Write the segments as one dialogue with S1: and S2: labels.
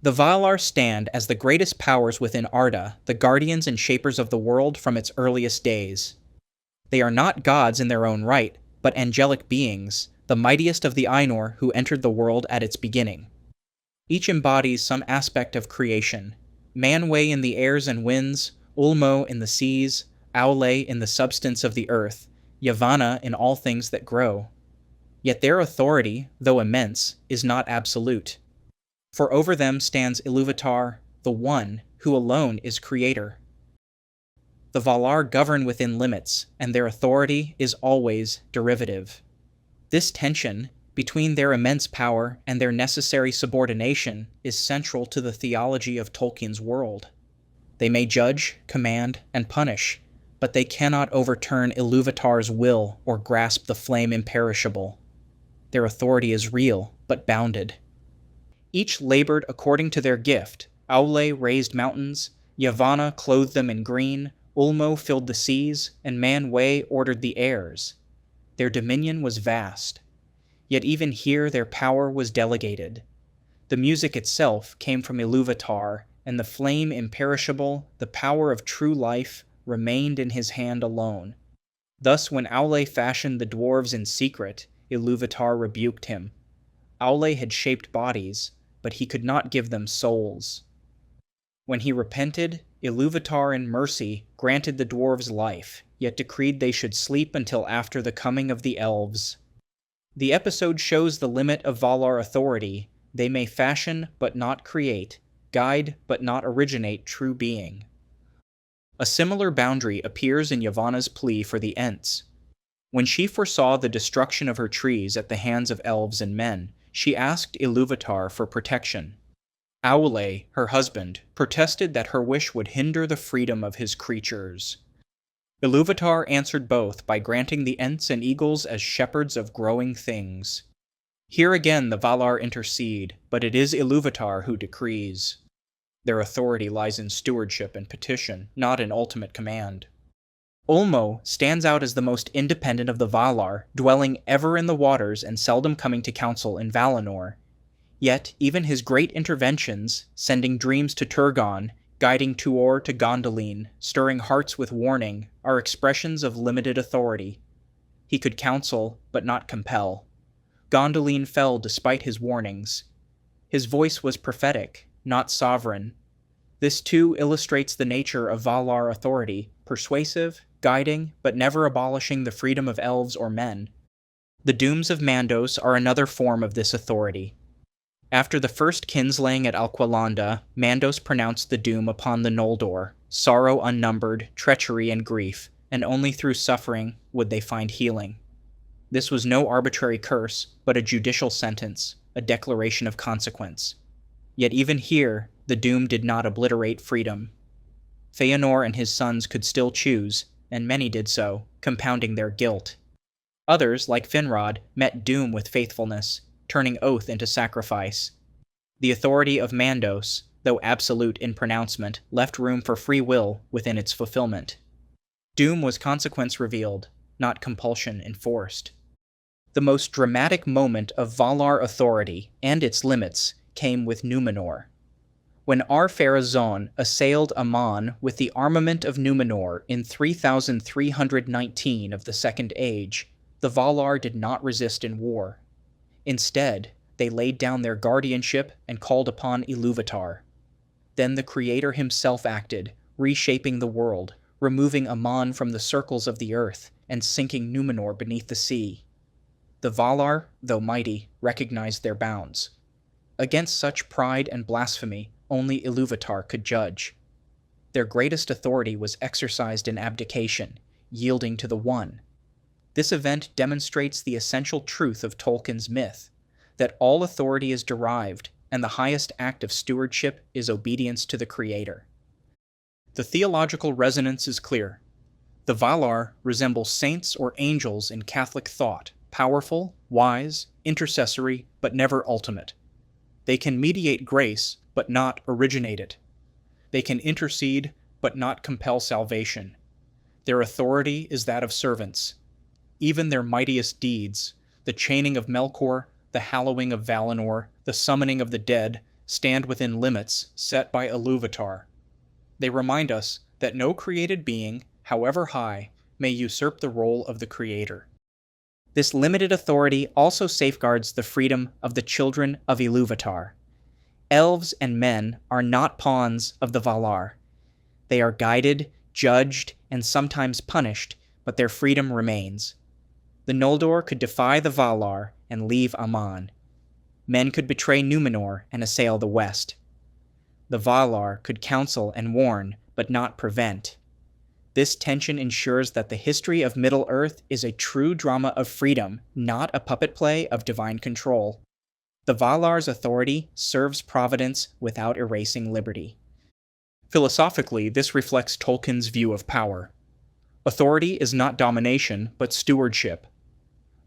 S1: The Valar stand as the greatest powers within Arda, the guardians and shapers of the world from its earliest days. They are not gods in their own right, but angelic beings, the mightiest of the Ainur who entered the world at its beginning. Each embodies some aspect of creation. Manwë in the airs and winds, Ulmo in the seas, Aule in the substance of the earth, Yavanna in all things that grow. Yet their authority, though immense, is not absolute. For over them stands Ilúvatar, the One, who alone is creator. The Valar govern within limits, and their authority is always derivative. This tension, between their immense power and their necessary subordination, is central to the theology of Tolkien's world. They may judge, command, and punish, but they cannot overturn Ilúvatar's will or grasp the flame imperishable. Their authority is real, but bounded. Each labored according to their gift. Aule raised mountains, Yavanna clothed them in green, Ulmo filled the seas, and Manwë ordered the airs. Their dominion was vast. Yet even here their power was delegated. The music itself came from Ilúvatar, and the flame imperishable, the power of true life, remained in his hand alone. Thus when Aule fashioned the dwarves in secret, Ilúvatar rebuked him. Aule had shaped bodies, but he could not give them souls. When he repented, Ilúvatar in mercy granted the dwarves life, yet decreed they should sleep until after the coming of the elves. The episode shows the limit of Valar authority. They may fashion but not create, guide but not originate true being. A similar boundary appears in Yavanna's plea for the Ents. When she foresaw the destruction of her trees at the hands of elves and men, she asked Ilúvatar for protection. Aule, her husband, protested that her wish would hinder the freedom of his creatures. Ilúvatar answered both by granting the Ents and eagles as shepherds of growing things. Here again the Valar intercede, but it is Ilúvatar who decrees. Their authority lies in stewardship and petition, not in ultimate command. Ulmo stands out as the most independent of the Valar, dwelling ever in the waters and seldom coming to council in Valinor. Yet even his great interventions, sending dreams to Turgon, guiding Tuor to Gondolin, stirring hearts with warning, are expressions of limited authority. He could counsel, but not compel. Gondolin fell despite his warnings. His voice was prophetic, not sovereign. This too illustrates the nature of Valar authority, persuasive, guiding, but never abolishing the freedom of elves or men. The dooms of Mandos are another form of this authority. After the first kinslaying at Alqualanda, Mandos pronounced the doom upon the Noldor, sorrow unnumbered, treachery and grief, and only through suffering would they find healing. This was no arbitrary curse, but a judicial sentence, a declaration of consequence. Yet even here, the doom did not obliterate freedom. Feanor and his sons could still choose, and many did so, compounding their guilt. Others, like Finrod, met doom with faithfulness, turning oath into sacrifice. The authority of Mandos, though absolute in pronouncement, left room for free will within its fulfillment. Doom was consequence revealed, not compulsion enforced. The most dramatic moment of Valar authority and its limits came with Númenor. When Ar-Pharazôn assailed Aman with the armament of Númenor in 3319 of the Second Age, the Valar did not resist in war. Instead, they laid down their guardianship and called upon Ilúvatar. Then the Creator himself acted, reshaping the world, removing Aman from the circles of the earth, and sinking Númenor beneath the sea. The Valar, though mighty, recognized their bounds. Against such pride and blasphemy, only Ilúvatar could judge. Their greatest authority was exercised in abdication, yielding to the One. This event demonstrates the essential truth of Tolkien's myth, that all authority is derived, and the highest act of stewardship is obedience to the Creator. The theological resonance is clear. The Valar resemble saints or angels in Catholic thought, powerful, wise, intercessory, but never ultimate. They can mediate grace, but not originate it. They can intercede, but not compel salvation. Their authority is that of servants. Even their mightiest deeds, the chaining of Melkor, the hallowing of Valinor, the summoning of the dead, stand within limits set by Iluvatar. They remind us that no created being, however high, may usurp the role of the creator. This limited authority also safeguards the freedom of the children of Iluvatar. Elves and men are not pawns of the Valar. They are guided, judged, and sometimes punished, but their freedom remains. The Noldor could defy the Valar and leave Aman. Men could betray Numenor and assail the West. The Valar could counsel and warn, but not prevent. This tension ensures that the history of Middle-earth is a true drama of freedom, not a puppet play of divine control. The Valar's authority serves providence without erasing liberty. Philosophically, this reflects Tolkien's view of power. Authority is not domination, but stewardship.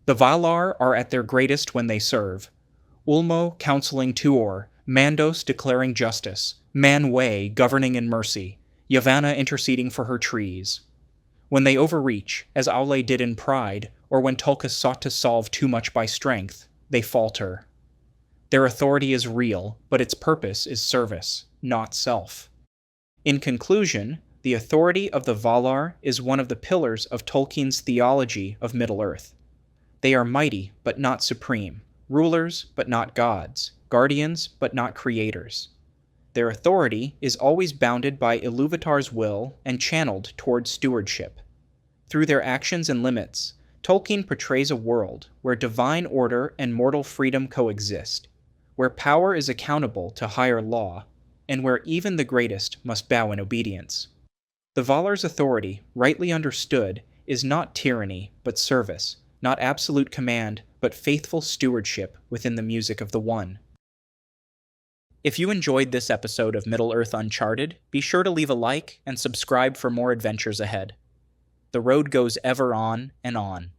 S1: The Valar are at their greatest when they serve. Ulmo counseling Tuor, Mandos declaring justice, Manwë governing in mercy, Yavanna interceding for her trees. When they overreach, as Aule did in pride, or when Tulkas sought to solve too much by strength, they falter. Their authority is real, but its purpose is service, not self. In conclusion, the authority of the Valar is one of the pillars of Tolkien's theology of Middle-earth. They are mighty, but not supreme, rulers, but not gods, guardians, but not creators. Their authority is always bounded by Iluvatar's will and channeled toward stewardship. Through their actions and limits, Tolkien portrays a world where divine order and mortal freedom coexist, where power is accountable to higher law, and where even the greatest must bow in obedience. The Valar's authority, rightly understood, is not tyranny, but service, not absolute command, but faithful stewardship within the music of the One. If you enjoyed this episode of Middle-earth Uncharted, be sure to leave a like and subscribe for more adventures ahead. The road goes ever on and on.